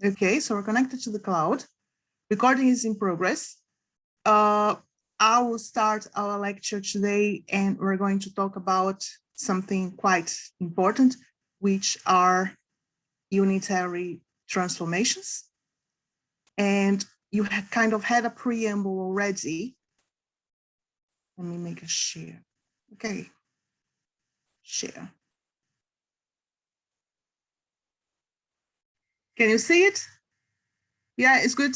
Okay, so we're connected to the cloud. Recording is in progress. I will start our lecture today, and we're going to talk about something quite important, which are unitary transformations. And you kind of had a preamble already. Let me make a share. Okay, share. Can you see it? Yeah, it's good.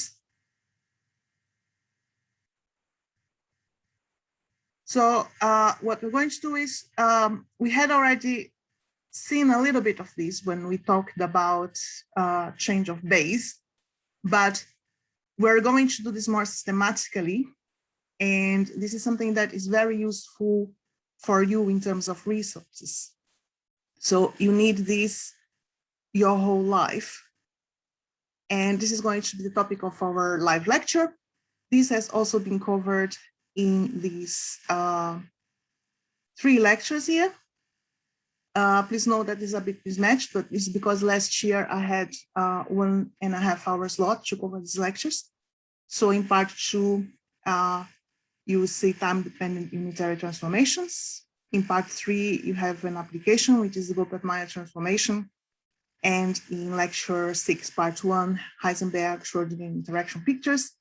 So what we're going to do is, we had already seen a little bit of this when we talked about change of base, but we're going to do this more systematically. And this is something that is very useful for you in terms of resources. So you need this your whole life. And this is going to be the topic of our live lecture. This has also been covered in these 3 lectures here. Please note that this is a bit mismatched, but it's because last year I had 1.5 hour slot to cover these lectures. So in part 2, you will see time-dependent unitary transformations. In part 3, you have an application, which is the Gopet-Mayer transformation. And in lecture 6, part 1, Heisenberg Schrödinger interaction pictures.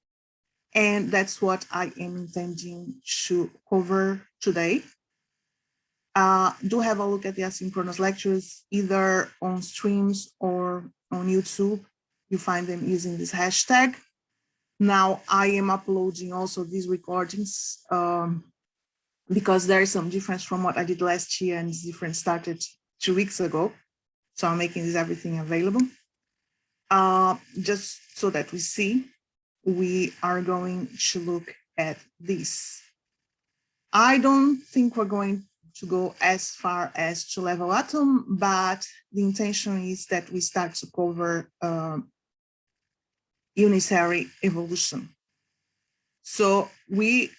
And that's what I am intending to cover today. Do have a look at the asynchronous lectures, either on streams or on YouTube. You find them using this hashtag. Now I am uploading also these recordings because there is some difference from what I did last year, and this difference started 2 weeks ago. So I'm making this everything available. Just so that we see, we are going to look at this. I don't think we're going to go as far as to level atom, but the intention is that we start to cover unitary evolution. So we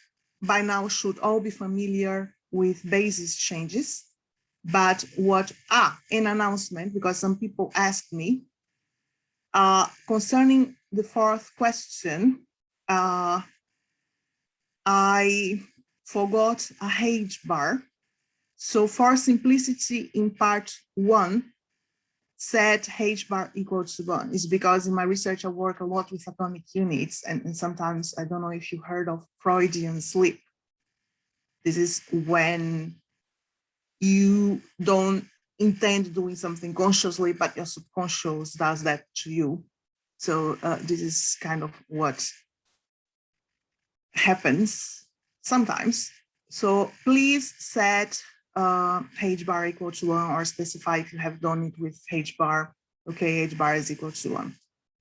by now should all be familiar with basis changes, but an announcement, because some people asked me concerning the 4th question, I forgot a H bar. So for simplicity, in part 1, set H bar equal to 1. It's because in my research, I work a lot with atomic units, and sometimes, I don't know if you heard of Freudian slip. This is when you don't intend doing something consciously, but your subconscious does that to you. So this is kind of what happens sometimes. So please set H bar equal to 1, or specify if you have done it with H bar. Okay, H bar is equal to 1.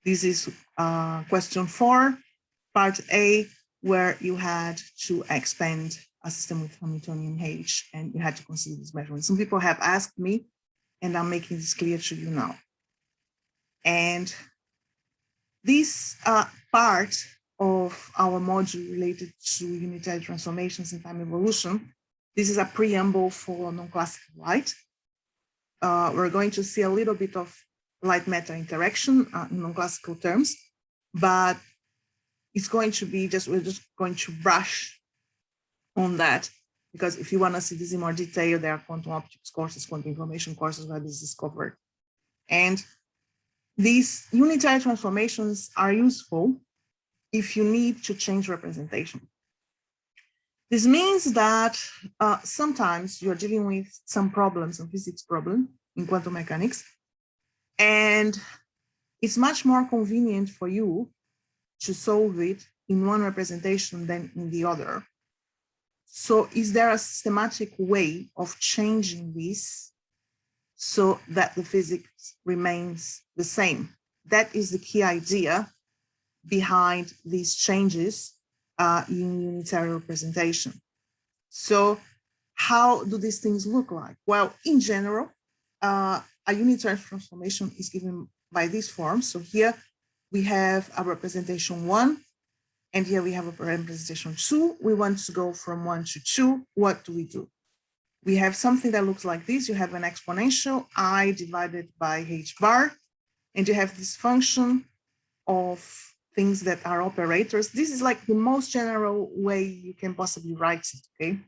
This is question 4, part A, where you had to expand a system with Hamiltonian H, and you had to consider this measurement. Some people have asked me, and I'm making this clear to you now. And this part of our module related to unitary transformations in time evolution, this is a preamble for non-classical light. We're going to see a little bit of light-matter interaction in non-classical terms, but it's going to be we're just going to brush on that, because if you want to see this in more detail, there are quantum optics courses, quantum information courses where this is covered. And these unitary transformations are useful if you need to change representation. This means that sometimes you're dealing with some problems, some physics problem in quantum mechanics, and it's much more convenient for you to solve it in one representation than in the other. So is there a systematic way of changing this so that the physics remains the same? That is the key idea behind these changes in unitary representation. So how do these things look like? Well, in general, a unitary transformation is given by this form. So here we have a representation 1, and here we have a representation 2. We want to go from 1 to 2. What do? We have something that looks like this. You have an exponential I divided by H bar, and you have this function of things that are operators. This is like the most general way you can possibly write it, okay?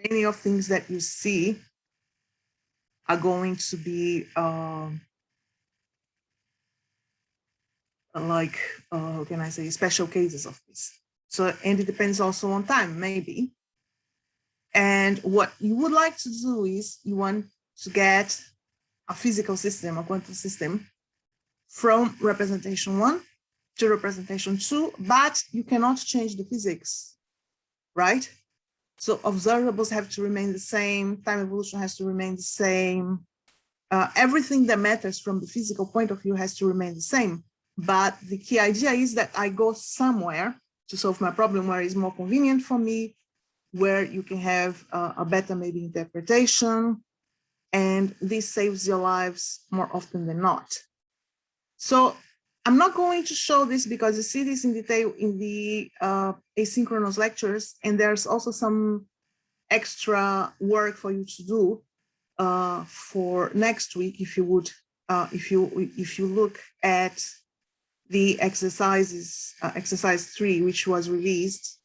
Many of things that you see are going to be how can I say, special cases of this. So, and it depends also on time, maybe. And what you would like to do is you want to get a physical system, a quantum system, from representation 1 to representation 2, but you cannot change the physics, right? So observables have to remain the same, time evolution has to remain the same, everything that matters from the physical point of view has to remain the same. But the key idea is that I go somewhere to solve my problem where it's more convenient for me, where you can have a better maybe interpretation, and this saves your lives more often than not. So I'm not going to show this because you see this in detail in the asynchronous lectures, and there's also some extra work for you to do for next week. If you would, if you look at the exercises, exercise 3, which was released,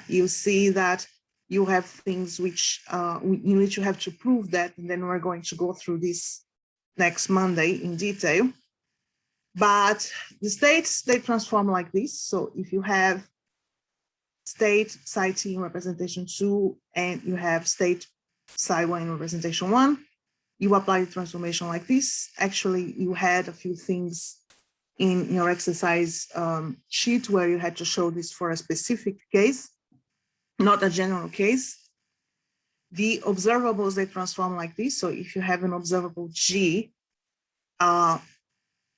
you'll see that you have things which in which you have to prove that, and then we're going to go through this next Monday in detail. But the states, they transform like this. So if you have state psi t in representation 2 and you have state psi 1 in representation 1, you apply the transformation like this. Actually, you had a few things in your exercise sheet where you had to show this for a specific case, not a general case. The observables, they transform like this. So if you have an observable G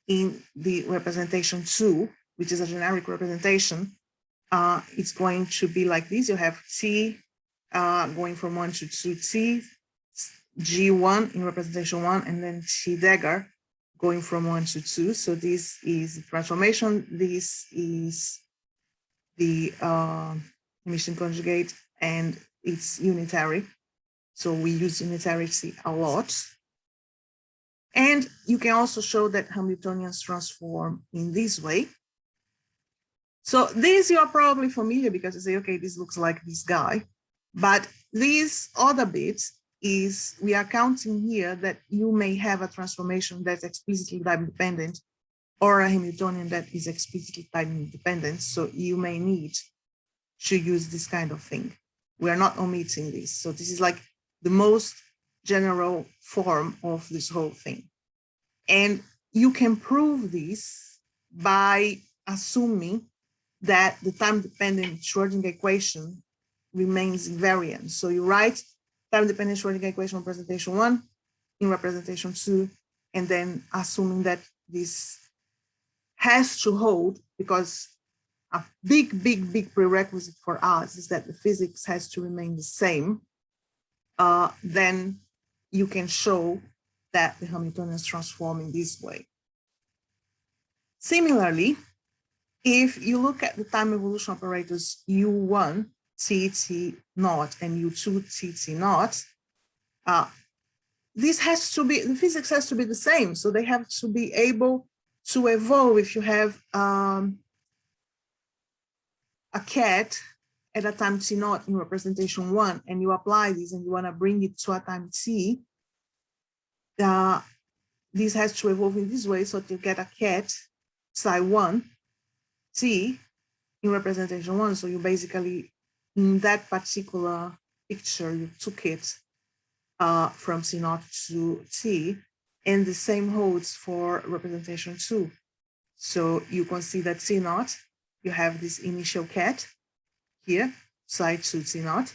in the representation 2, which is a generic representation, it's going to be like this. You have T going from 1 to 2T, G1 in representation 1, and then T dagger going from 1 to 2. So this is the transformation. This is the emission conjugate, and it's unitary. So we use unitarity a lot. And you can also show that Hamiltonians transform in this way. So this you are probably familiar because you say, okay, this looks like this guy. But this other bit is we are counting here that you may have a transformation that's explicitly time dependent or a Hamiltonian that is explicitly time independent. So you may need to use this kind of thing. We are not omitting this. So this is like the most general form of this whole thing. And you can prove this by assuming that the time-dependent Schrodinger equation remains invariant. So you write time-dependent Schrodinger equation representation 1 in representation 2, and then assuming that this has to hold, because a big prerequisite for us is that the physics has to remain the same, then you can show that the Hamiltonians transform in this way. Similarly, if you look at the time evolution operators U1, T naught, and U2, T naught, this has to be, the physics has to be the same. So they have to be able to evolve. If you have a cat at a time T naught in representation 1, and you apply this and you want to bring it to a time T, this has to evolve in this way. So to get a cat psi 1 T in representation 1. So you basically, in that particular picture, you took it from C naught to T, and the same holds for representation 2. So you can see that C naught, you have this initial cat here, psi 2 T naught,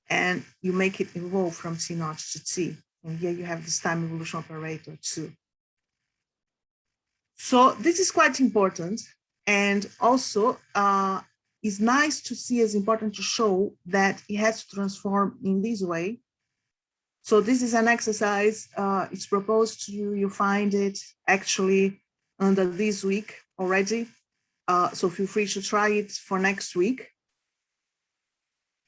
and you make it evolve from T naught to T. And here you have this time evolution operator 2. So this is quite important. And also, it's nice to see, as important to show that it has to transform in this way. So this is an exercise, it's proposed to you, you find it actually under this week already. So feel free to try it for next week.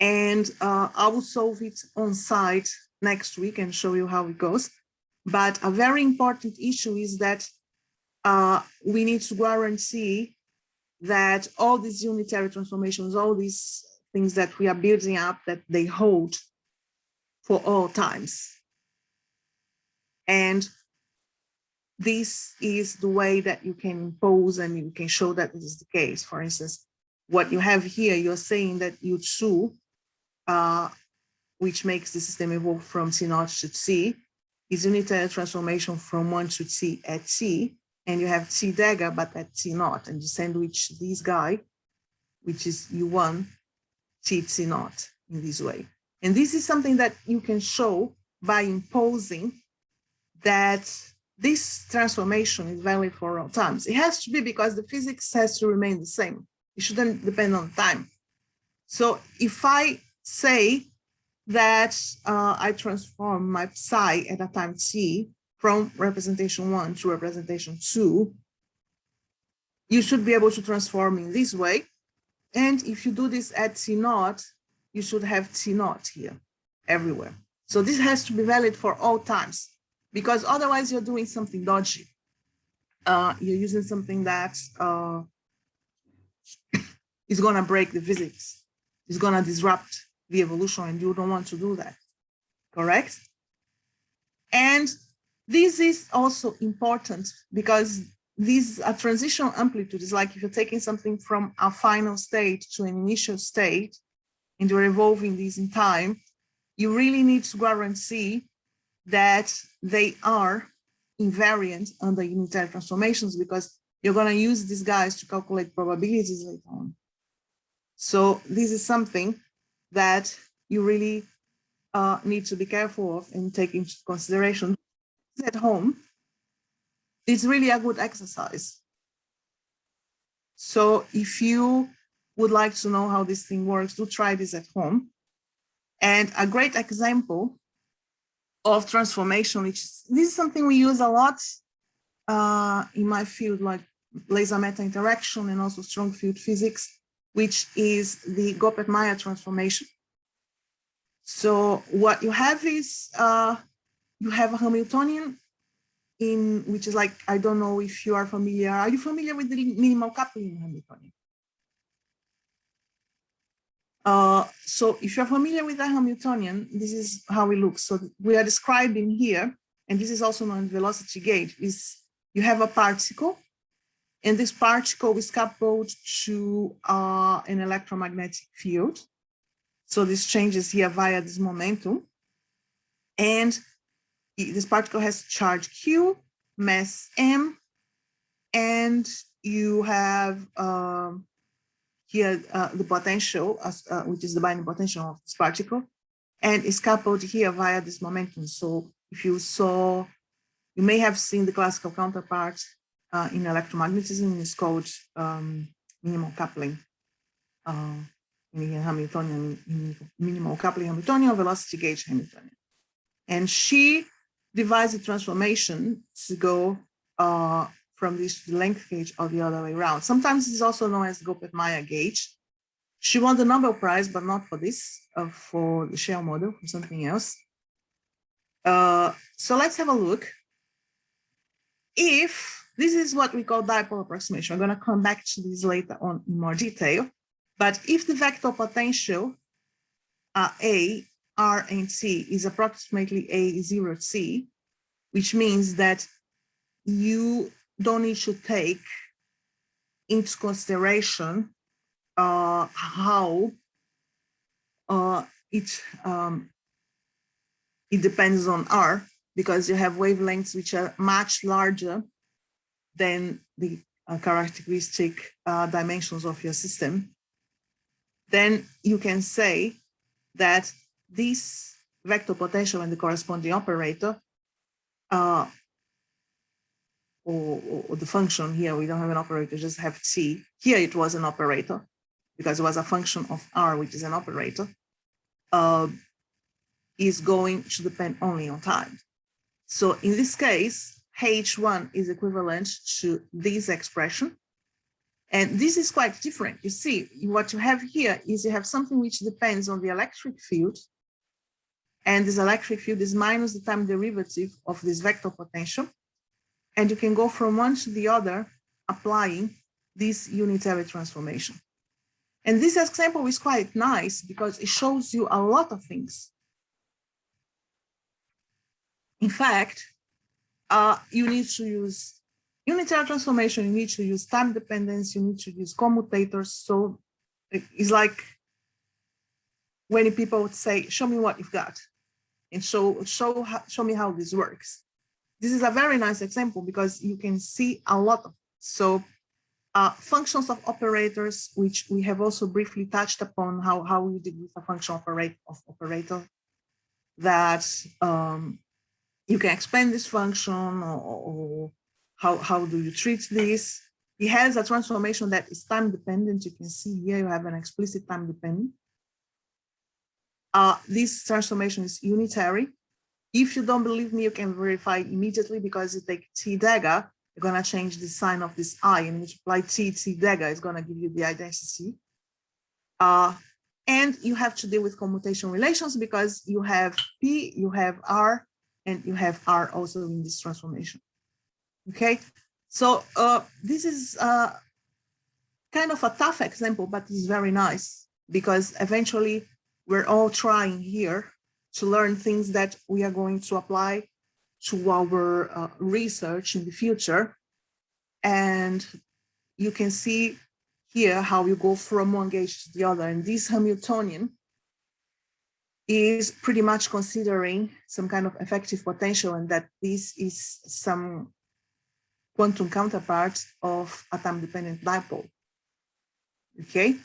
And I will solve it on site next week and show you how it goes. But a very important issue is that we need to guarantee that all these unitary transformations, all these things that we are building up, that they hold for all times. And this is the way that you can impose and you can show that this is the case. For instance, what you have here, you're saying that U2, which makes the system evolve from T0 to T, is unitary transformation from 1 to T at T, and you have T dagger, but at T0, and you sandwich this guy, which is U1, T0 in this way. And this is something that you can show by imposing that this transformation is valid for all times. It has to be because the physics has to remain the same. It shouldn't depend on time. So if I say that I transform my psi at a time t from representation 1 to representation 2, you should be able to transform in this way. And if you do this at T0, you should have T0 here everywhere. So this has to be valid for all times, because otherwise you're doing something dodgy. You're using something that is going to break the physics. It's going to disrupt the evolution, and you don't want to do that, correct? And this is also important because these are transitional amplitudes. Like if you're taking something from a final state to an initial state and you're evolving these in time, you really need to guarantee that they are invariant under unitary transformations, because you're going to use these guys to calculate probabilities later on. So this is something that you really need to be careful of and take into consideration. At home, it's really a good exercise. So if you would like to know how this thing works, do try this at home. And a great example of transformation, which this is something we use a lot in my field, like laser meta interaction and also strong field physics, which is the Goppert-Meyer transformation. So what you have is you have a Hamiltonian in which is like, I don't know if you are familiar. Are you familiar with the minimal coupling Hamiltonian? So if you're familiar with the Hamiltonian, this is how it looks. So we are describing here, and this is also known as velocity gauge, is you have a particle, and this particle is coupled to an electromagnetic field. So this changes here via this momentum. And this particle has charge Q, mass M, and you have here the potential, which is the binding potential of this particle, and it's coupled here via this momentum. So if you saw, you may have seen the classical counterpart in electromagnetism, it's called minimal coupling. In Hamiltonian, minimal coupling Hamiltonian, velocity gauge Hamiltonian. And she divides the transformation to go from this to the length gauge or the other way around. Sometimes it's also known as Goppert-Meyer gauge. She won the Nobel Prize, but not for this, for the shell model, for something else. So let's have a look. If this is what we call dipole approximation, we're going to come back to this later on in more detail. But if the vector potential A, R, and T is approximately A0T, which means that you don't need to take into consideration how it depends on R, because you have wavelengths which are much larger than the characteristic dimensions of your system. Then you can say that this vector potential and the corresponding operator, or the function here, we don't have an operator, just have T. Here it was an operator because it was a function of R, which is an operator, is going to depend only on time. So in this case, H1 is equivalent to this expression. And this is quite different. You see, what you have here is you have something which depends on the electric field, And this electric field is minus the time derivative of this vector potential. And you can go from one to the other applying this unitary transformation. And this example is quite nice because it shows you a lot of things. In fact, you need to use unitary transformation, you need to use time dependence, you need to use commutators. So it's like when people would say, show me what you've got, and show me how this works. This is a very nice example because you can see a lot of. So functions of operators, which we have also briefly touched upon, how we deal with a function operator, that you can expand this function, or how do you treat this. It has a transformation that is time dependent. You can see here you have an explicit time dependent. This transformation is unitary. If you don't believe me, you can verify immediately, because you take t dagger, you're going to change the sign of this I and multiply t dagger is going to give you the identity. And you have to deal with commutation relations because you have P, you have R, and you have R also in this transformation. Okay, so this is kind of a tough example, but it's very nice because eventually we're all trying here to learn things that we are going to apply to our research in the future. And you can see here how you go from one gauge to the other. And this Hamiltonian is pretty much considering some kind of effective potential, and that this is some quantum counterpart of a time-dependent dipole. Okay,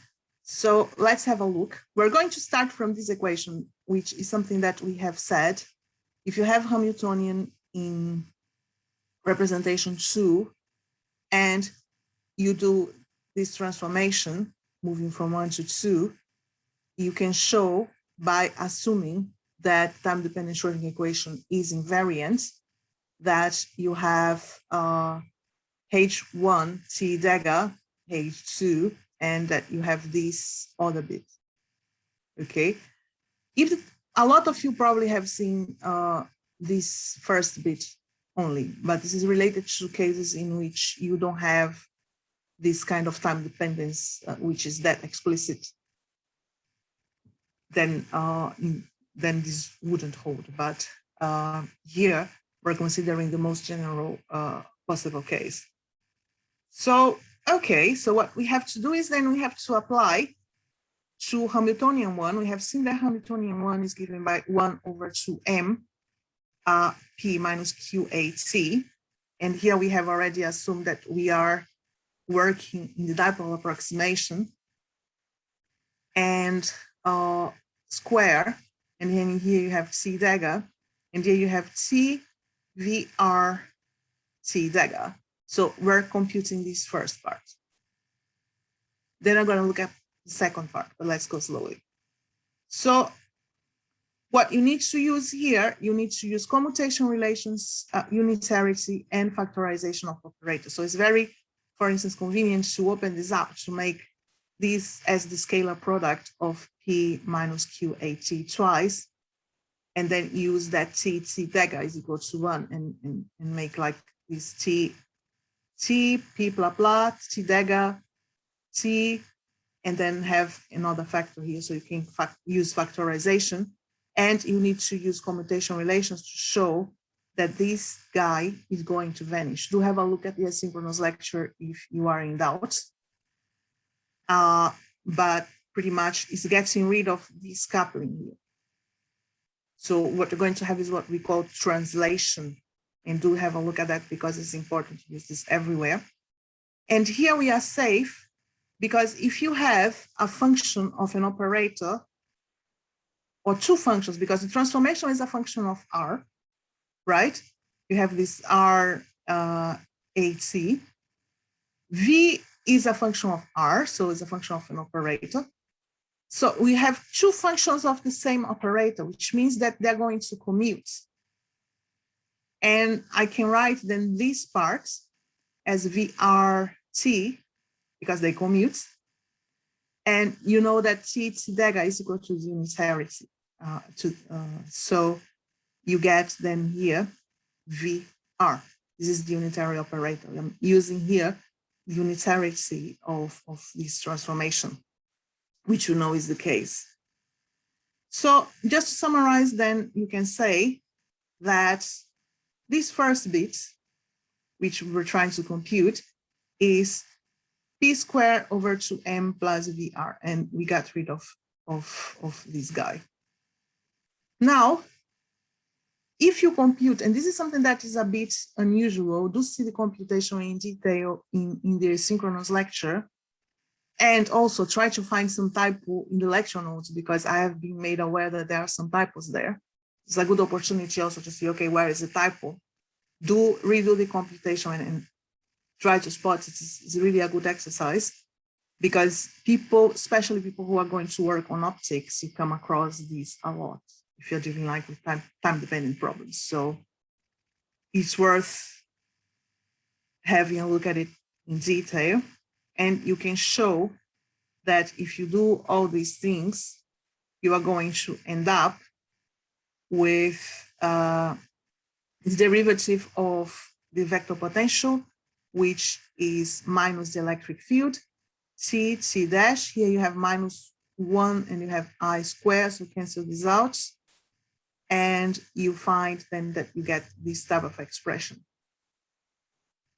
so let's have a look. We're going to start from this equation, which is something that we have said. If you have Hamiltonian in representation 2, and you do this transformation, moving from 1 to 2, you can show by assuming that time-dependent Schrodinger equation is invariant, that you have H1 T dagger, H2, and that you have this other bit. Okay, a lot of you probably have seen this first bit only, but this is related to cases in which you don't have this kind of time dependence, which is that explicit. Then this wouldn't hold. But here we're considering the most general possible case. So, okay, so what we have to do is then we have to apply to Hamiltonian 1. We have seen that Hamiltonian 1 is given by 1 over 2m p minus qat. And here we have already assumed that we are working in the dipole approximation, and square, and then here you have T dagger, and here you have T VR T dagger. So we're computing this first part. Then I'm going to look at the second part, but let's go slowly. So what you need to use here, you need to use commutation relations, unitarity, and factorization of operators. So it's very, for instance, convenient to open this up to make this as the scalar product of P minus QAT twice, and then use that T dagger is equal to 1 and make like this T, P blah blah, T dagger, T, and then have another factor here. So you can use factorization, and you need to use commutation relations to show that this guy is going to vanish. Do have a look at the asynchronous lecture if you are in doubt. But pretty much it's getting rid of this coupling here. So what you're going to have is what we call translation. And do have a look at that because it's important to use this everywhere. And here we are safe because if you have a function of an operator, or two functions, because the transformation is a function of R, right? You have this R AT. V is a function of R, so it's a function of an operator. So we have two functions of the same operator, which means that they're going to commute. And I can write then these parts as VRT because they commute. And you know that T dagger is equal to the unitarity. So you get then here VR. This is the unitary operator. I'm using here the unitarity of this transformation, which you know is the case. So just to summarize, then you can say that this first bit, which we're trying to compute, is p squared over 2m plus VR, and we got rid of this guy. Now, if you compute, and this is something that is a bit unusual, do see the computation in detail in the synchronous lecture, and also try to find some typo in the lecture notes, because I have been made aware that there are some typos there. It's a good opportunity also to see, okay, where is the typo? Do redo the computation and try to spot it. It's really a good exercise, because people, especially people who are going to work on optics, you come across these a lot if you're dealing like with time-dependent problems. So it's worth having a look at it in detail, and you can show that if you do all these things, you are going to end up with the derivative of the vector potential, which is minus the electric field, t dash. Here you have -1 and you have I squared, so cancel this out. And you find then that you get this type of expression.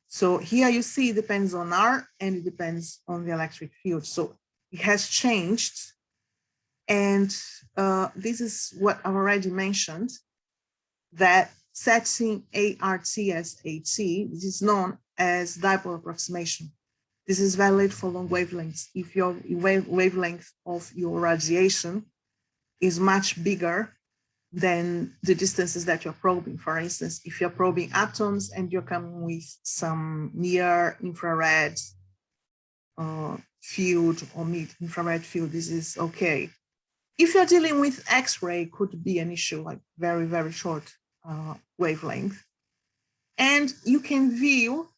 So here you see it depends on R and it depends on the electric field. So it has changed. And this is what I've already mentioned, that setting ART as AT, this is known as dipole approximation. This is valid for long wavelengths. If your wavelength of your radiation is much bigger than the distances that you're probing. For instance, if you're probing atoms and you're coming with some near infrared field or mid infrared field, this is okay. If you're dealing with X-ray, could be an issue, like very, very short wavelength. And you can view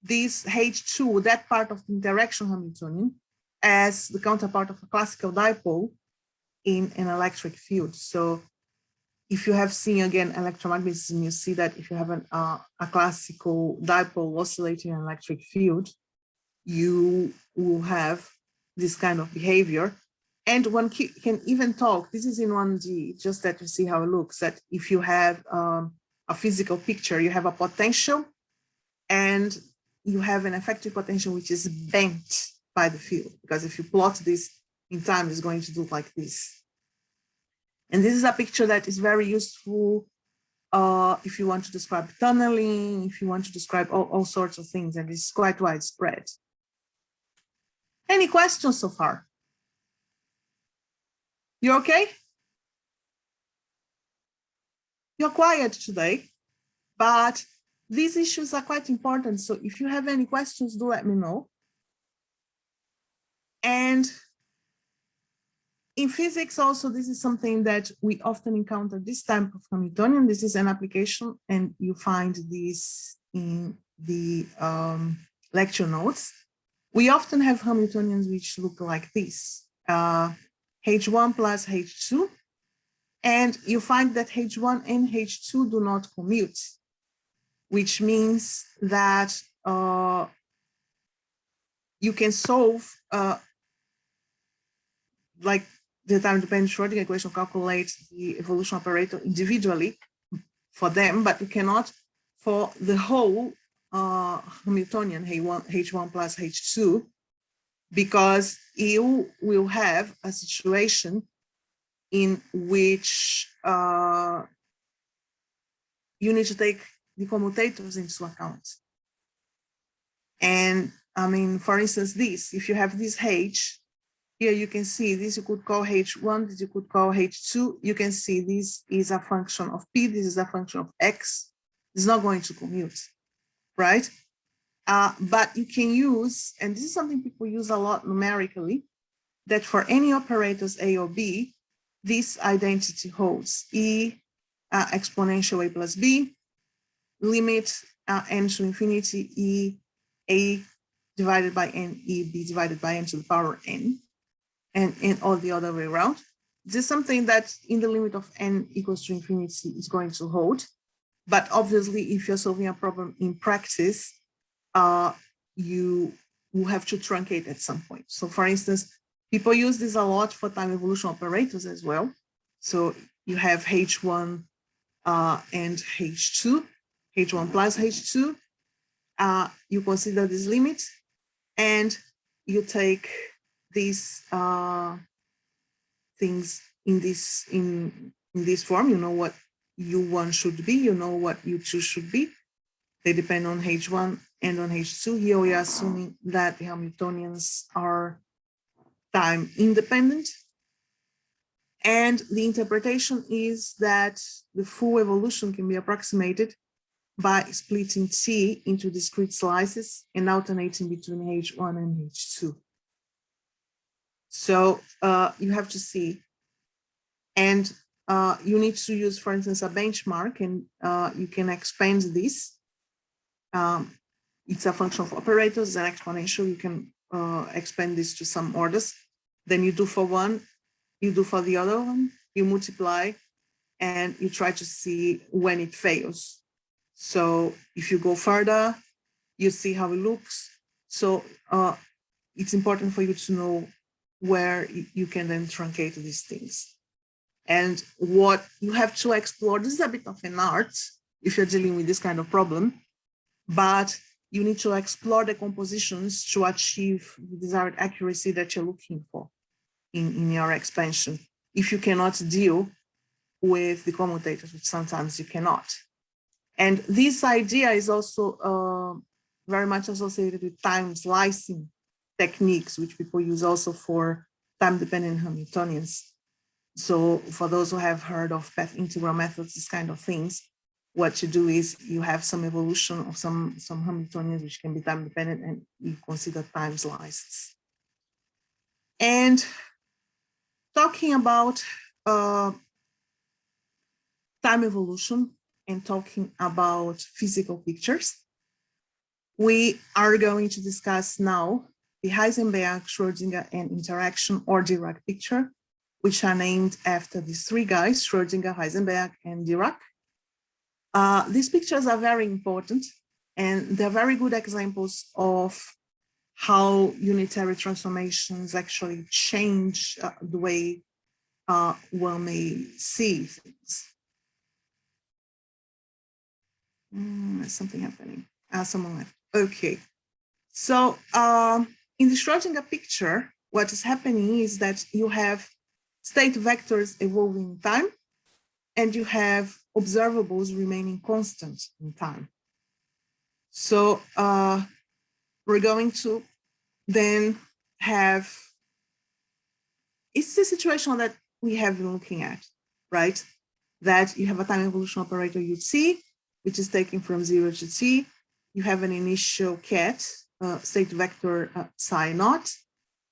this H2, that part of the interaction Hamiltonian, as the counterpart of a classical dipole in an electric field. So if you have seen, again, electromagnetism, you see that if you have a classical dipole oscillating an electric field, you will have this kind of behavior. And one can even talk, this is in 1D, just that you see how it looks, that if you have a physical picture, you have a potential and you have an effective potential which is bent by the field, because if you plot this in time, it's going to look like this. And this is a picture that is very useful if you want to describe tunneling, if you want to describe all sorts of things, and it's quite widespread. Any questions so far? You okay? You're quiet today, but these issues are quite important. So if you have any questions, do let me know. And in physics also, this is something that we often encounter, this type of Hamiltonian. This is an application, and you find this in the lecture notes. We often have Hamiltonians which look like this, H1 plus H2, and you find that H1 and H2 do not commute, which means that you can solve like the time-dependent Schrodinger equation, calculate the evolution operator individually for them, but you cannot for the whole Hamiltonian H1 plus H2, because you will have a situation in which you need to take the commutators into account. And I mean, for instance, this, if you have this H, here you can see this you could call H1, this you could call H2. You can see this is a function of P, this is a function of X. It's not going to commute, right? But you can use, and this is something people use a lot numerically, that for any operators A or B, this identity holds. E exponential A plus B, limit n to infinity, E A divided by n, E B divided by n to the power n, and all the other way around. this is something that in the limit of n equals to infinity is going to hold. But obviously, if you're solving a problem in practice, you will have to truncate at some point. So for instance, people use this a lot for time evolution operators as well. So you have H1 and H2, H1 plus H2. You consider this limit and you take these things in this form. You know what U1 should be, you know what U2 should be. They depend on H1 and on H2. Here we are assuming that the Hamiltonians are time independent. And the interpretation is that the full evolution can be approximated by splitting T into discrete slices and alternating between H1 and H2. So you have to see, and you need to use, for instance, a benchmark, and you can expand this. It's a function of operators and exponential. You can expand this to some orders. Then you do for one, you do for the other one, you multiply, and you try to see when it fails. So if you go further, you see how it looks. So it's important for you to know where you can then truncate these things. And what you have to explore, this is a bit of an art if you're dealing with this kind of problem, but you need to explore the compositions to achieve the desired accuracy that you're looking for in your expansion. If you cannot deal with the commutators, which sometimes you cannot. And this idea is also very much associated with time slicing techniques, which people use also for time-dependent Hamiltonians. So for those who have heard of path integral methods, these kind of things, what you do is you have some evolution of some Hamiltonians which can be time-dependent, and you consider time slices. And talking about time evolution and talking about physical pictures, we are going to discuss now the Heisenberg, Schrödinger, and interaction or Dirac picture, which are named after these three guys, Schrödinger, Heisenberg, and Dirac. These pictures are very important, and they're very good examples of how unitary transformations actually change the way one may see things. There's something happening. Someone left. Okay. So in the Schrödinger picture, what is happening is that you have state vectors evolving in time, and you have observables remaining constant in time. So we're going to then have, it's the situation that we have been looking at, right? That you have a time evolution operator UT, which is taken from 0 to t. You have an initial ket, state vector psi naught.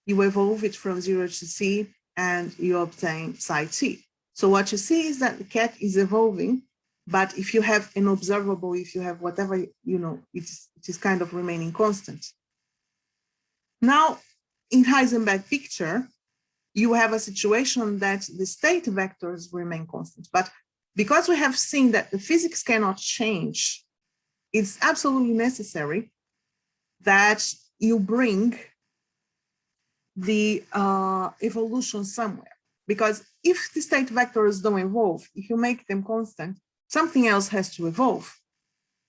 You evolve it from 0 to t, and you obtain psi t. So what you see is that the ket is evolving, but if you have an observable, if you have whatever, you know, it is kind of remaining constant. Now, in Heisenberg picture, you have a situation that the state vectors remain constant, but because we have seen that the physics cannot change, it's absolutely necessary that you bring the evolution somewhere. Because if the state vectors don't evolve, if you make them constant, something else has to evolve,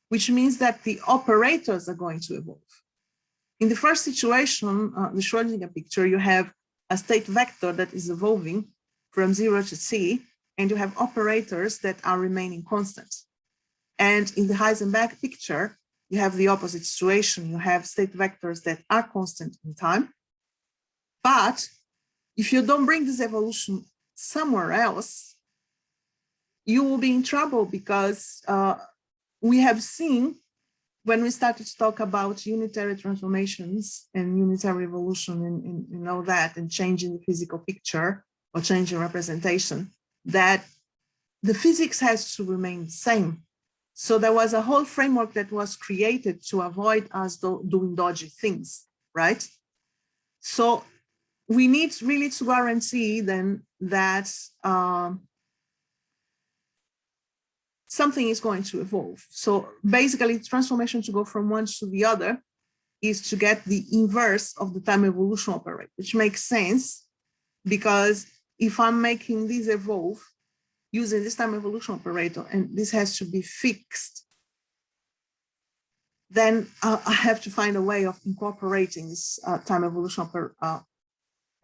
which means that the operators are going to evolve. In the first situation, the Schrödinger picture, you have a state vector that is evolving from 0 to t, and you have operators that are remaining constant. And in the Heisenberg picture, you have the opposite situation. You have state vectors that are constant in time. But if you don't bring this evolution somewhere else, you will be in trouble, because we have seen when we started to talk about unitary transformations and unitary evolution and all that, and changing the physical picture or changing representation, that the physics has to remain the same. So there was a whole framework that was created to avoid us doing dodgy things, right? So we need really to guarantee then that something is going to evolve. So basically, transformation to go from one to the other is to get the inverse of the time evolution operator, which makes sense because if I'm making this evolve using this time evolution operator, and this has to be fixed, then I have to find a way of incorporating this time evolution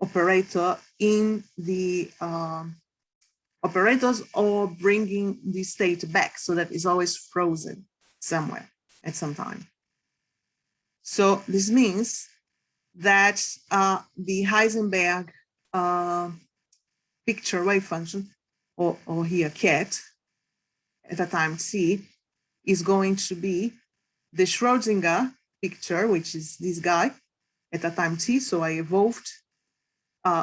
operator in the operators, or bringing the state back so that it's always frozen somewhere at some time. So this means that the Heisenberg picture wave function, or here cat, at a time t, is going to be the Schrodinger picture, which is this guy, at a time t. So I evolved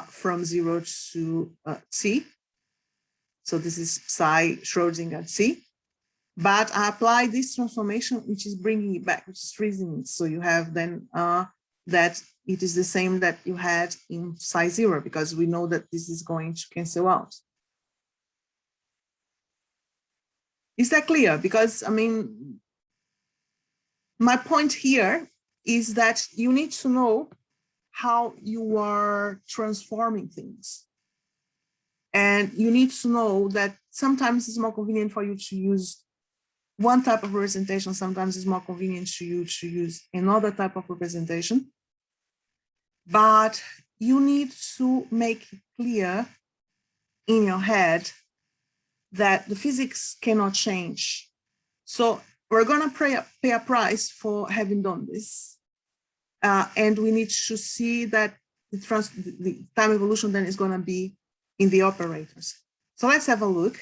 from 0 to t. So this is psi Schrodinger t. But I apply this transformation, which is bringing it back, which is freezing it. So you have then that it is the same that you had in psi 0, because we know that this is going to cancel out. Is that clear? Because, I mean, my point here is that you need to know how you are transforming things. And you need to know that sometimes it's more convenient for you to use one type of representation, sometimes it's more convenient to you to use another type of representation. But you need to make it clear in your head that the physics cannot change. So we're going to pay a price for having done this. And we need to see that the time evolution then is going to be in the operators. So let's have a look.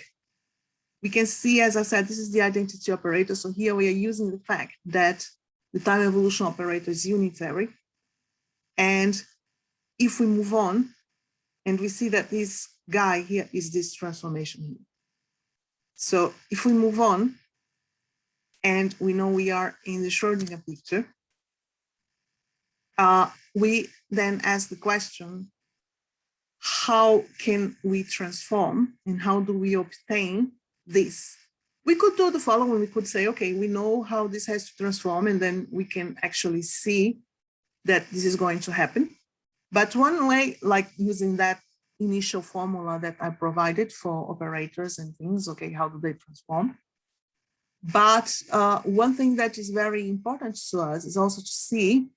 We can see, as I said, this is the identity operator. So here we are using the fact that the time evolution operator is unitary. And if we move on, and we see that this guy here is this transformation here. So if we move on, and we know we are in the Schrodinger picture, we then ask the question, how can we transform and how do we obtain this? We could do the following. We could say, okay, we know how this has to transform, and then we can actually see that this is going to happen. But one way, like using that initial formula that I provided for operators and things, okay, how do they transform? But one thing that is very important to us is also to see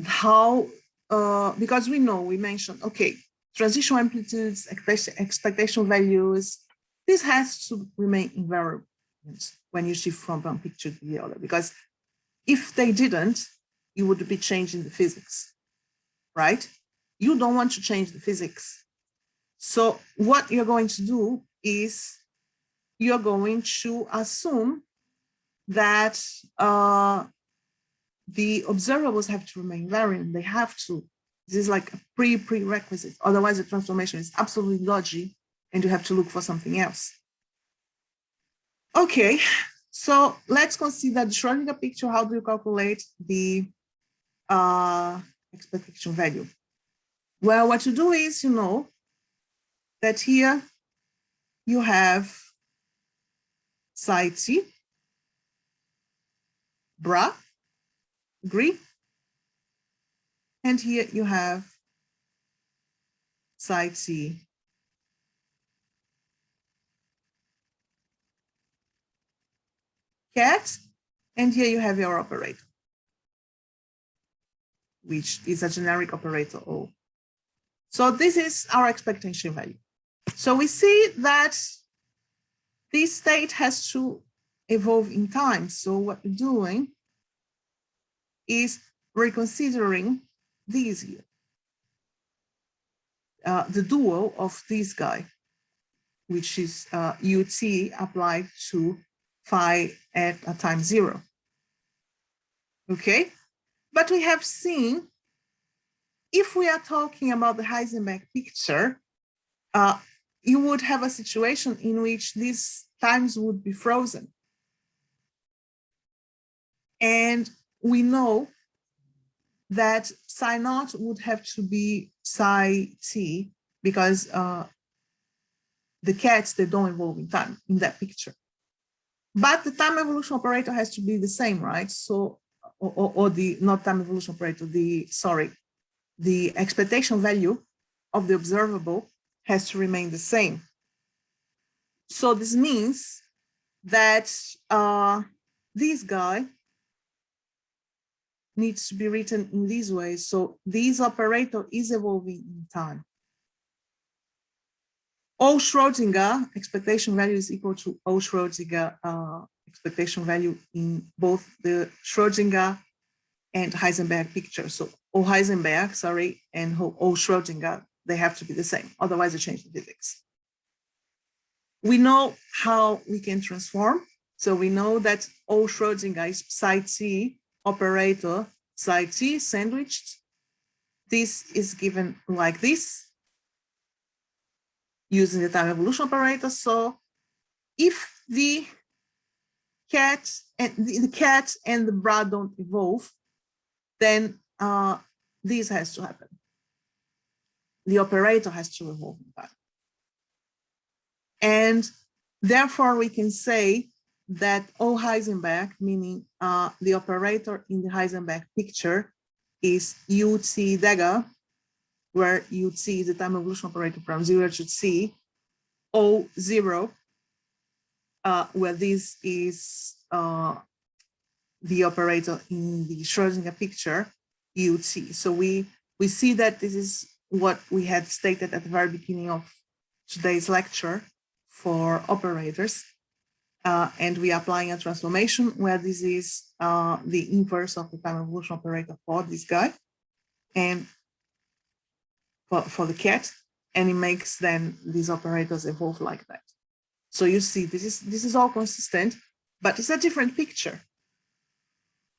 how, because we know, we mentioned, okay, transition amplitudes, expectation values, this has to remain invariant when you shift from one picture to the other, because if they didn't, you would be changing the physics, right? You don't want to change the physics. So what you're going to do is you're going to assume that the observables have to remain invariant. They have to. This is like a prerequisite. Otherwise, the transformation is absolutely dodgy, and you have to look for something else. Okay, so let's consider the Schrodinger picture. How do you calculate the expectation value? Well, what you do is, you know, that here you have psi t, bra, agree? And here you have psi t, cat, and here you have your operator, which is a generic operator O. So this is our expectation value. So we see that this state has to evolve in time. So what we're doing is reconsidering these here, the dual of this guy, which is ut applied to phi at a time 0. Okay, but we have seen, if we are talking about the Heisenberg picture, you would have a situation in which these times would be frozen. And we know that psi naught would have to be psi t because the cats, they don't evolve in time in that picture. But the time evolution operator has to be the same, right? So, or the, not time evolution operator, the expectation value of the observable has to remain the same. So this means that this guy needs to be written in this way. So this operator is evolving in time. O Schrodinger expectation value is equal to O Schrodinger expectation value in both the Schrodinger and Heisenberg picture. So O Heisenberg, sorry, and O Schrodinger, they have to be the same. Otherwise, they change the physics. We know how we can transform. So we know that O Schrodinger is psi t operator, psi t sandwiched. This is given like this, using the time evolution operator. So if the cat and the bra don't evolve, then this has to happen. The operator has to evolve in time. And therefore, we can say that O Heisenberg, meaning the operator in the Heisenberg picture, is UT dagger, where UT is the time evolution operator from 0 to t, O0, where this is the operator in the Schrodinger picture, UT. So we see that this is what we had stated at the very beginning of today's lecture for operators. And we are applying a transformation where this is the inverse of the time evolution operator for this guy and for the cat, and it makes then these operators evolve like that. So you see, this is all consistent, but it's a different picture.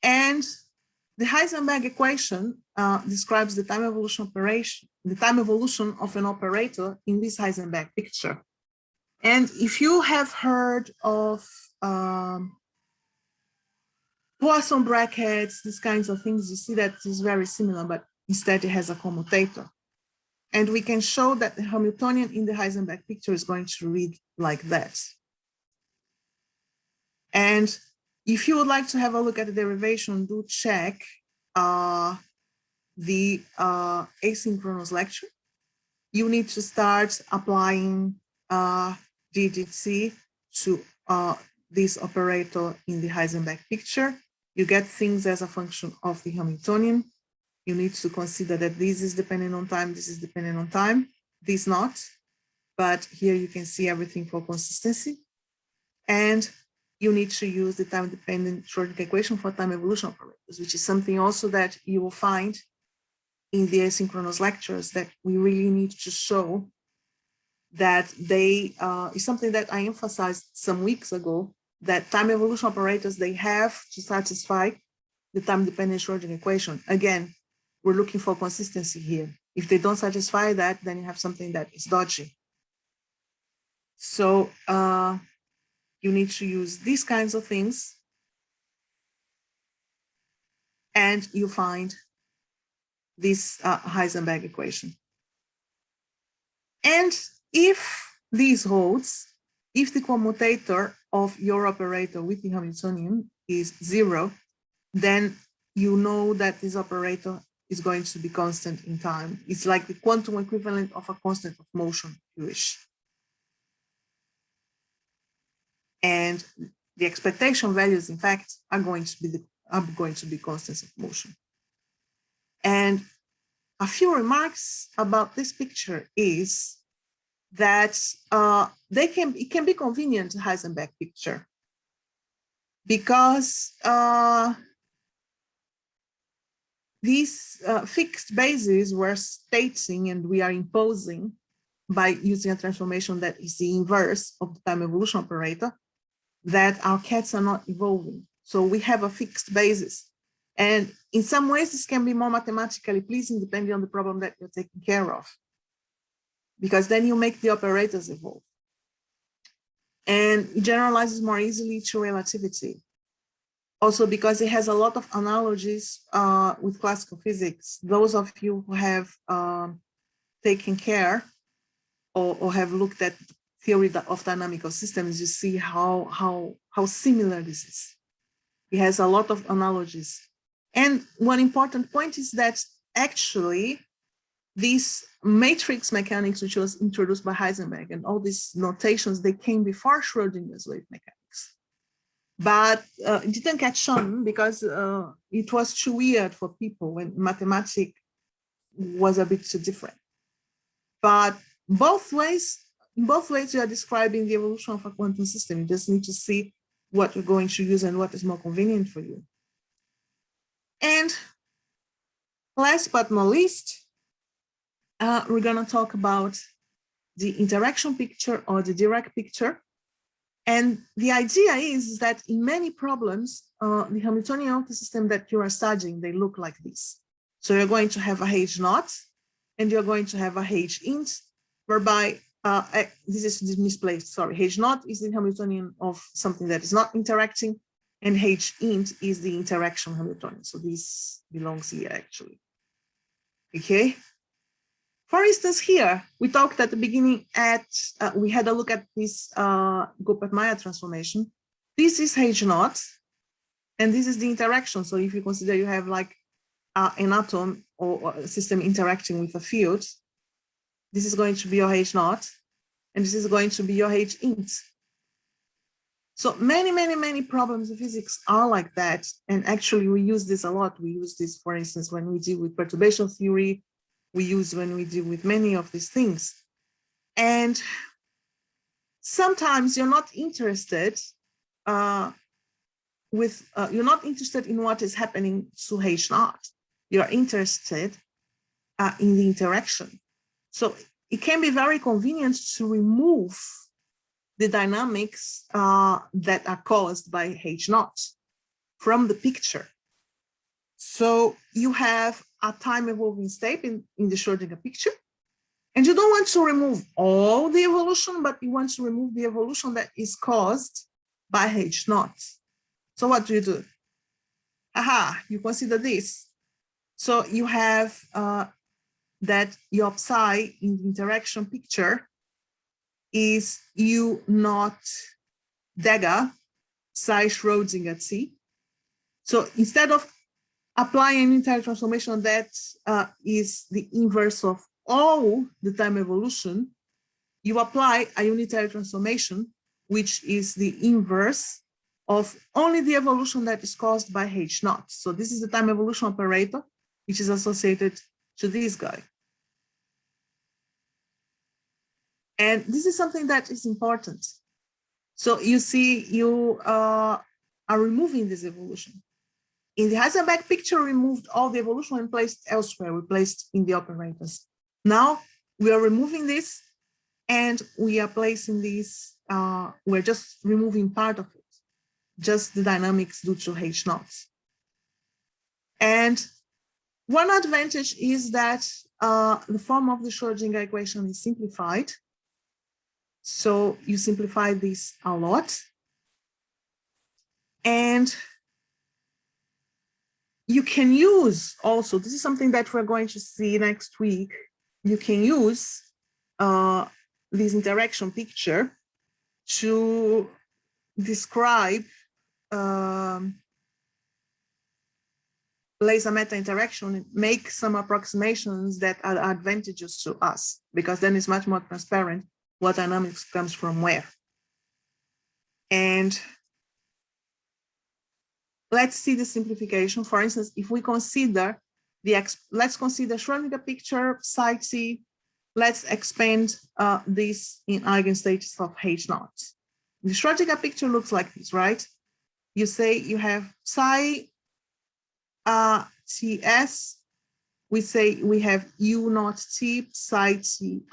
And the Heisenberg equation describes the time evolution operation, the time evolution of an operator in this Heisenberg picture. And if you have heard of Poisson brackets, these kinds of things, you see that it's very similar, but instead it has a commutator. And we can show that the Hamiltonian in the Heisenberg picture is going to read like that. And if you would like to have a look at the derivation, do check the asynchronous lecture. You need to start applying DGT to this operator in the Heisenberg picture. You get things as a function of the Hamiltonian. You need to consider that this is dependent on time, this is dependent on time, this not. But here you can see everything for consistency. And you need to use the time-dependent Schrodinger equation for time evolution operators, which is something also that you will find in the asynchronous lectures, that we really need to show that they is something that I emphasized some weeks ago, that time evolution operators, they have to satisfy the time-dependent Schrodinger equation. Again, we're looking for consistency here. If they don't satisfy that, then you have something that is dodgy. So you need to use these kinds of things, and you find this Heisenberg equation. And if this holds, if the commutator of your operator with the Hamiltonian is 0, then you know that this operator is going to be constant in time. It's like the quantum equivalent of a constant of motion, if you wish. And the expectation values, in fact, are going to be constants of motion. And a few remarks about this picture is that it can be convenient Heisenberg picture, because these fixed bases we're stating and we are imposing by using a transformation that is the inverse of the time evolution operator, that our cats are not evolving. So we have a fixed basis. And in some ways, this can be more mathematically pleasing depending on the problem that you're taking care of, because then you make the operators evolve. And it generalizes more easily to relativity. Also because it has a lot of analogies with classical physics. Those of you who have taken care or have looked at theory of dynamical systems, you see how similar this is. It has a lot of analogies. And one important point is that actually these matrix mechanics, which was introduced by Heisenberg, and all these notations, they came before Schrodinger's wave mechanics. But it didn't catch on because it was too weird for people when mathematics was a bit too different. But in both ways, you are describing the evolution of a quantum system. You just need to see what you're going to use and what is more convenient for you. And last but not least, we're going to talk about the interaction picture or the Dirac picture. And the idea is that in many problems, the Hamiltonian autosystem that you are studying, they look like this. So you're going to have a H naught, and you're going to have a H int, whereby this is misplaced, sorry. H naught is the Hamiltonian of something that is not interacting, and H int is the interaction Hamiltonian. So this belongs here actually, okay? For instance, here, we talked at the beginning we had a look at this Gopat-Mayer transformation. This is H naught, and this is the interaction. So if you consider you have like an atom or a system interacting with a field, this is going to be your H naught, and this is going to be your H int. So many problems of physics are like that. And actually we use this a lot. We use this, for instance, when we deal with perturbation theory, we use when we deal with many of these things. And sometimes you're not interested you're not interested in what is happening to H naught. You're interested in the interaction. So it can be very convenient to remove the dynamics that are caused by H naught from the picture. So you have a time evolving state in the Schrodinger picture, and you don't want to remove all the evolution, but you want to remove the evolution that is caused by H naught. So what do? Aha, you consider this. So you have that your psi in the interaction picture is U naught dagger psi Schrodinger T. So instead of applying a unitary transformation that is the inverse of all the time evolution, you apply a unitary transformation, which is the inverse of only the evolution that is caused by H naught. So this is the time evolution operator, which is associated to this guy. And this is something that is important. So you see, you are removing this evolution. In the Heisenberg picture, we removed all the evolution and placed elsewhere. We placed in the operators. Now we are removing this, and we are placing this. We're just removing part of it, just the dynamics due to H naught. And one advantage is that the form of the Schrodinger equation is simplified. So you simplify this a lot. And you can use also, this is something that we're going to see next week, you can use this interaction picture to describe laser meta interaction and make some approximations that are advantageous to us, because then it's much more transparent what dynamics comes from where. And let's see the simplification. For instance, if we consider let's consider Schrodinger picture, psi t. Let's expand this in eigenstates of H naught. The Schrodinger picture looks like this, right? You say you have psi ts. We say we have u naught t psi ti.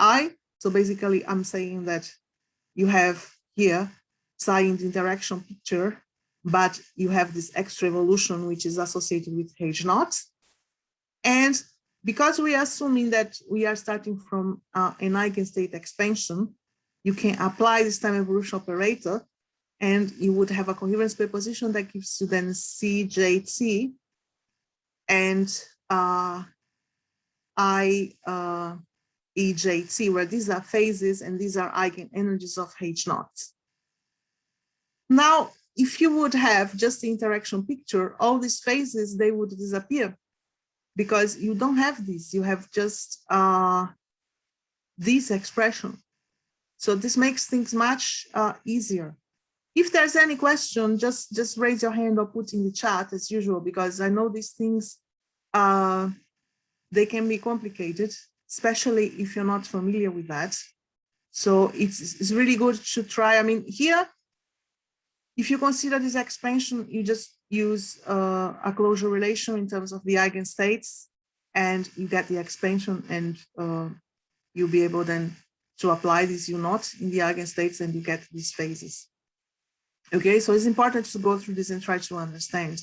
So basically, I'm saying that you have here psi in the interaction picture, but you have this extra evolution, which is associated with H naught. And because we are assuming that we are starting from an eigenstate expansion, you can apply this time evolution operator, and you would have a coherence preposition that gives you then CJT and EJT, where these are phases and these are eigenenergies of H naught. Now, if you would have just the interaction picture, all these phases, they would disappear because you don't have this. You have just this expression. So this makes things much easier. If there's any question, just raise your hand or put in the chat as usual, because I know these things, they can be complicated, especially if you're not familiar with that. So it's really good to try. I mean, here, if you consider this expansion, you just use a closure relation in terms of the eigenstates, and you get the expansion, and you'll be able then to apply this U naught in the eigenstates, and you get these phases. Okay, so it's important to go through this and try to understand.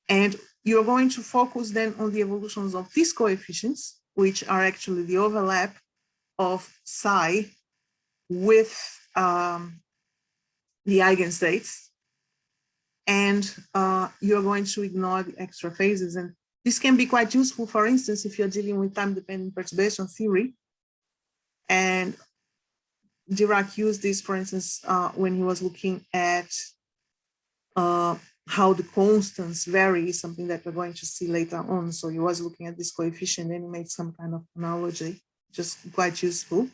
And you're going to focus then on the evolutions of these coefficients, which are actually the overlap of psi with the eigenstates. And you're going to ignore the extra phases. And this can be quite useful, for instance, if you're dealing with time-dependent perturbation theory. And Dirac used this, for instance, when he was looking at how the constants vary, something that we're going to see later on. So he was looking at this coefficient and he made some kind of analogy, just quite useful.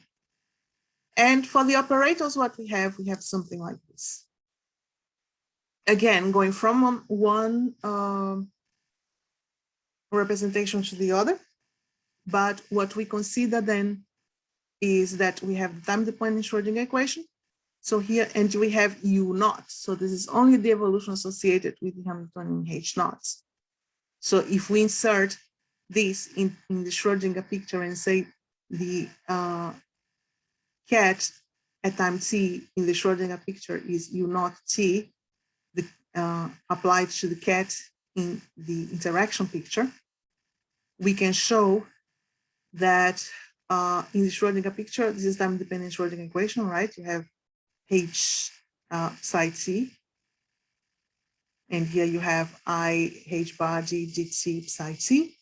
And for the operators, what we have something like this. Again, going from one representation to the other. But what we consider then is that we have the time-dependent Schrodinger equation. So here, and we have U naught. So this is only the evolution associated with the Hamiltonian H naught. So if we insert this in the Schrodinger picture and say the cat at time t in the Schrodinger picture is U naught t, applied to the cat in the interaction picture, we can show that in the Schrodinger picture, this is time-dependent Schrodinger equation, right? You have H psi t, and here you have I H bar d dt psi t.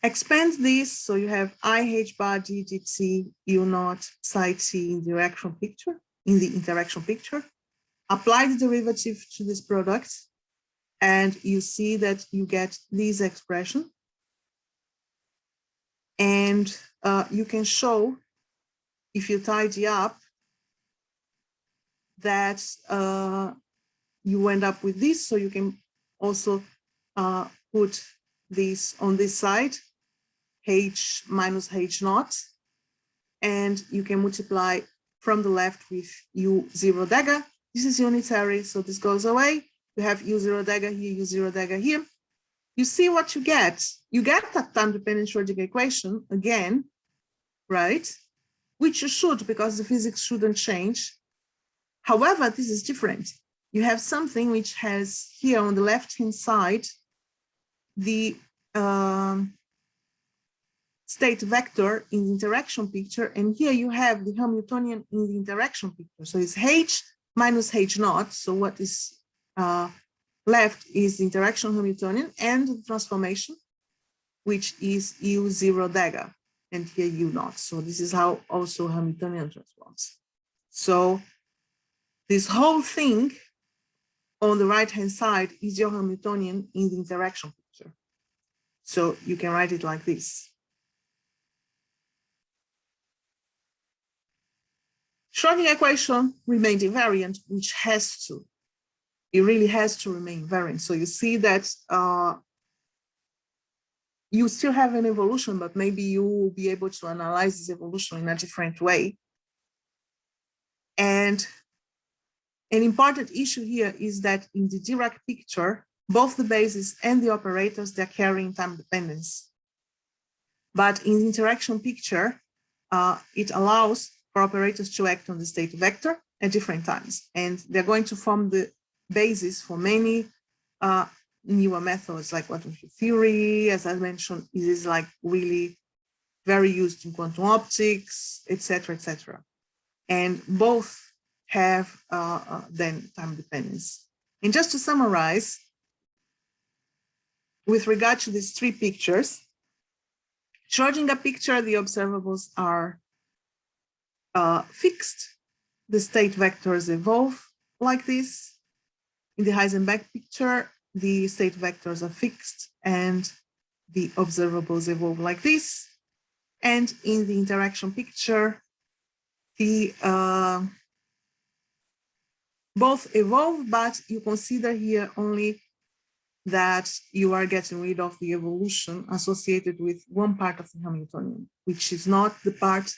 Expand this, so you have I H bar d dt U naught psi t in the interaction picture. Apply the derivative to this product, and you see that you get this expression. And you can show, if you tidy up, that you end up with this. So you can also put this on this side, H minus H naught, and you can multiply from the left with U0 dagger. This is unitary, so this goes away. You have U0 dagger here, U0 dagger here. You see what you get. You get that time-dependent Schrodinger equation again, right? Which you should, because the physics shouldn't change. However, this is different. You have something which has here on the left-hand side, the state vector in the interaction picture, and here you have the Hamiltonian in the interaction picture. So it's H minus H naught. So what is left is the interaction Hamiltonian and the transformation, which is U0 dagger, and here U naught. So this is how also Hamiltonian transforms. So this whole thing on the right-hand side is your Hamiltonian in the interaction picture. So you can write it like this. Schrodinger equation remained invariant, which has to. It really has to remain invariant. So you see that you still have an evolution, but maybe you will be able to analyze this evolution in a different way. And an important issue here is that in the Dirac picture, both the bases and the operators, they're carrying time dependence. But in the interaction picture, it allows for operators to act on the state vector at different times. And they're going to form the basis for many newer methods like quantum field theory. As I mentioned, it is like really very used in quantum optics, etc., etc. And both have then time dependence. And just to summarize, with regard to these three pictures, Charging a picture, the observables are fixed. The state vectors evolve like this. In the Heisenberg picture, the state vectors are fixed and the observables evolve like this. And in the interaction picture, the both evolve, but you consider here only that you are getting rid of the evolution associated with one part of the Hamiltonian, which is not the part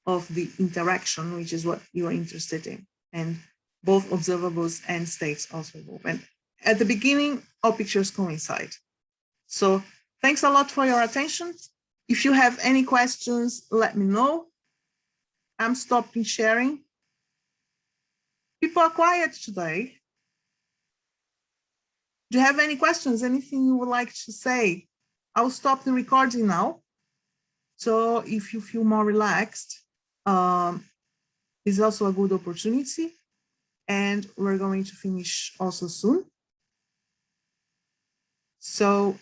of the interaction, which is what you are interested in. And both observables and states also evolve. And at the beginning, all pictures coincide. So thanks a lot for your attention. If you have any questions, let me know. I'm stopping sharing. People are quiet today. Do you have any questions? Anything you would like to say? I'll stop the recording now. So if you feel more relaxed, it's also a good opportunity. And we're going to finish also soon. So